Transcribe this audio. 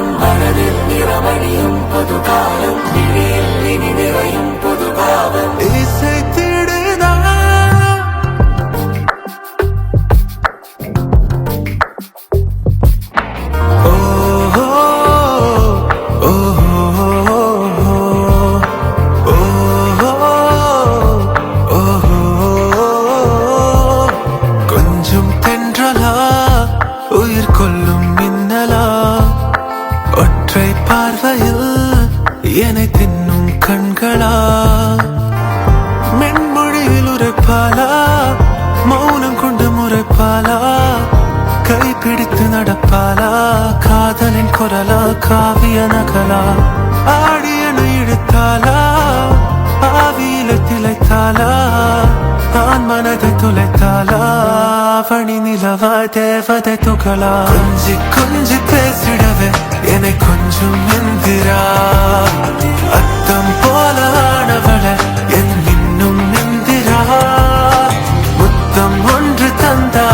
அவன் மனதில் நிறமணியும் புதுகாலம் விழியில் இனி நிறையும் புதுபாவம் இசை தேடுதா ஓஹோ கொஞ்சம் தென்றலா உயிர் கொள்ளும் மின்னலா ஒற்றை பார்வையில் என்னை தின்னும் கண்களா மென்மொழியில் உரைப்பாலா மௌனம் கொண்டு முறைப்பாலா கைப்பிடித்து நடப்பாலா காதலின் குரலா காவிய நகலா ஆடியன இழுத்தாலா ஆவியில திளைத்தாலா நான் மனதை துளைத்தாலா பணி நிலவா தேவதை துகளா கொஞ்சி கொஞ்சி பேசிடவே என்னை கொஞ்சம் எந்திரா அத்தம் போல ஆனவள என் இன்னும் எந்திரா முத்தம் ஒன்று தந்தா